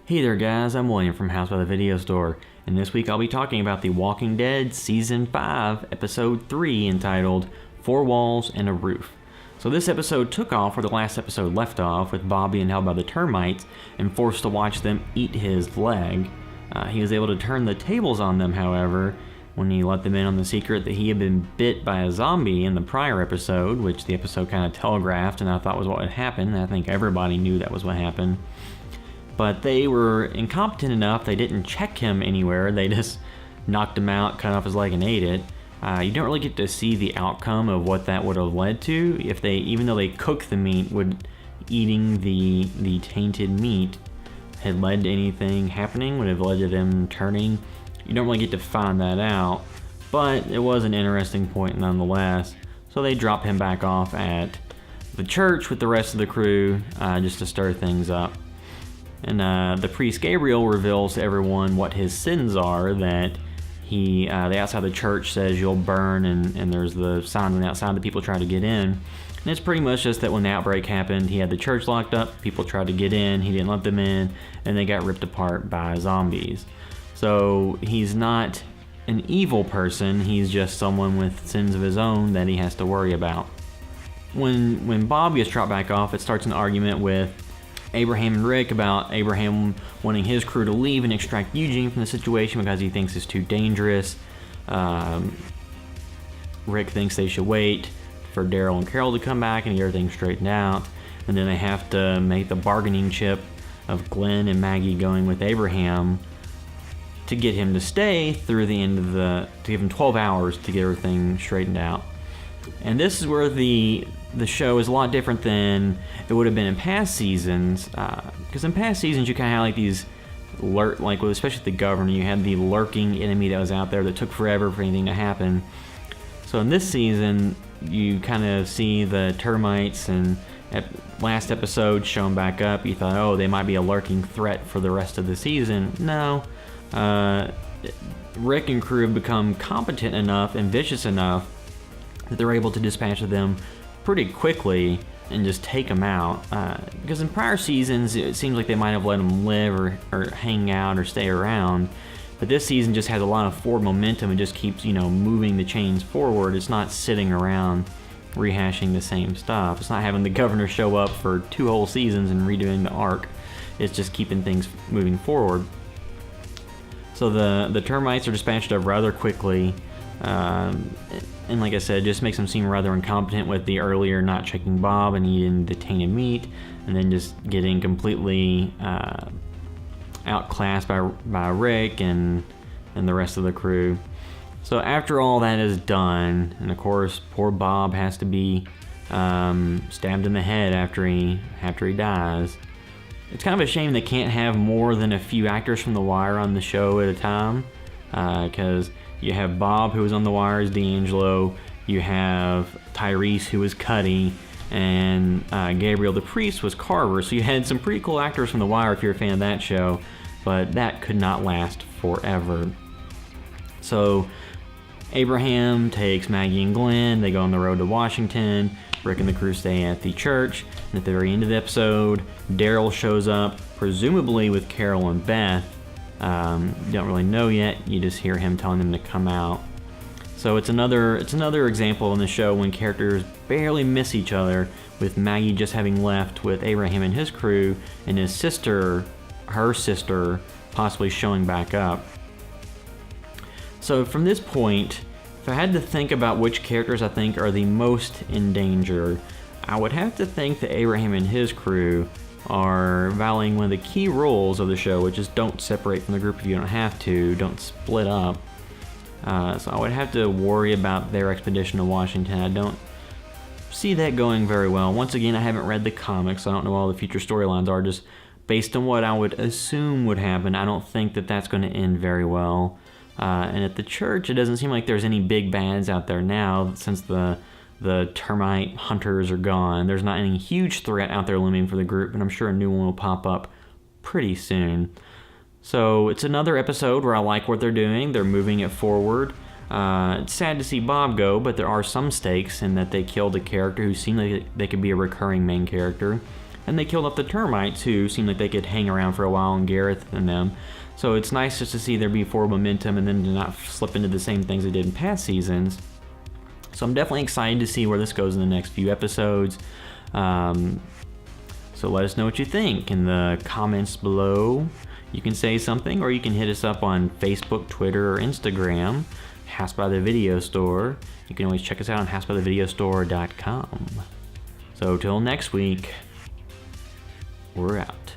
Hey there guys, I'm William from House by the Video Store, and this week I'll be talking about The Walking Dead Season 5, Episode 3, entitled 4 Walls and a Roof. So this episode took off where the last episode left off, with Bob being held by the termites and forced to watch them eat his leg. He was able to turn the tables on them, however, when he let them in on the secret that he had been bit by a zombie in the prior episode, which the episode kind of telegraphed and I thought was what had happened. I think everybody knew that was what happened. But they were incompetent enough, they didn't check him anywhere, they just knocked him out, cut off his leg, and ate it. You don't really get to see the outcome of what that would have led to. If they, even though they cooked the meat, would eating the tainted meat had led to anything happening, would have led to them turning. You don't really get to find that out, but it was an interesting point nonetheless. So they drop him back off at the church with the rest of the crew, just to stir things up. And the priest Gabriel reveals to everyone what his sins are, that the outside of the church says you'll burn, and there's the sign on the outside that people try to get in. And it's pretty much just that when the outbreak happened, he had the church locked up, people tried to get in, he didn't let them in, and they got ripped apart by zombies. So he's not an evil person, he's just someone with sins of his own that he has to worry about. When Bob gets dropped back off, it starts an argument with Abraham and Rick about Abraham wanting his crew to leave and extract Eugene from the situation because he thinks it's too dangerous. Rick thinks they should wait for Daryl and Carol to come back and get everything straightened out. And then they have to make the bargaining chip of Glenn and Maggie going with Abraham to get him to stay through the end of to give him 12 hours to get everything straightened out. And this is where the show is a lot different than it would have been in past seasons, because in past seasons you kind of had like these especially with the governor, you had the lurking enemy that was out there that took forever for anything to happen. So in this season you kind of see the termites, and last episode shown back up, you thought, oh, they might be a lurking threat for the rest of the season. No, Rick and crew have become competent enough and vicious enough that they're able to dispatch them pretty quickly and just take them out. Because in prior seasons, it seems like they might have let them live or hang out or stay around. But this season just has a lot of forward momentum and just keeps, moving the chains forward. It's not sitting around rehashing the same stuff. It's not having the governor show up for 2 whole seasons and redoing the arc. It's just keeping things moving forward. So the termites are dispatched of rather quickly. And like I said, it just makes them seem rather incompetent with the earlier not checking Bob and eating the tainted meat, and then just getting completely outclassed by Rick and the rest of the crew. So after all that is done, and of course poor Bob has to be stabbed in the head after he dies. It's kind of a shame they can't have more than a few actors from The Wire on the show at a time, because you have Bob, who was on The Wire as D'Angelo, you have Tyrese, who was Cuddy, and Gabriel the priest was Carver. So you had some pretty cool actors from The Wire if you're a fan of that show, but that could not last forever. So Abraham takes Maggie and Glenn, they go on the road to Washington, Rick and the crew stay at the church, and at the very end of the episode, Daryl shows up, presumably with Carol and Beth. You don't really know yet, you just hear him telling them to come out. So it's another example in the show when characters barely miss each other, with Maggie just having left with Abraham and his crew, and her sister possibly showing back up. So from this point, if I had to think about which characters I think are the most in danger, I would have to think that Abraham and his crew are valuing one of the key rules of the show, which is don't separate from the group if you don't have to, don't split up. So I would have to worry about their expedition to Washington. I don't see that going very well. Once again, I haven't read the comics, so I don't know what all the future storylines are. Just based on what I would assume would happen, I don't think that that's going to end very well. And at the church, it doesn't seem like there's any big bads out there now, since the termite hunters are gone. There's not any huge threat out there looming for the group, and I'm sure a new one will pop up pretty soon. So it's another episode where I like what they're doing. They're moving it forward. It's sad to see Bob go, but there are some stakes in that they killed a character who seemed like they could be a recurring main character. And they killed off the termites, who seemed like they could hang around for a while on Gareth and them. So it's nice just to see there be forward momentum and then to not slip into the same things they did in past seasons. So I'm definitely excited to see where this goes in the next few episodes. So let us know what you think in the comments below. You can say something, or you can hit us up on Facebook, Twitter, or Instagram, House by the Video Store. You can always check us out on housebythevideostore.com. So till next week, we're out.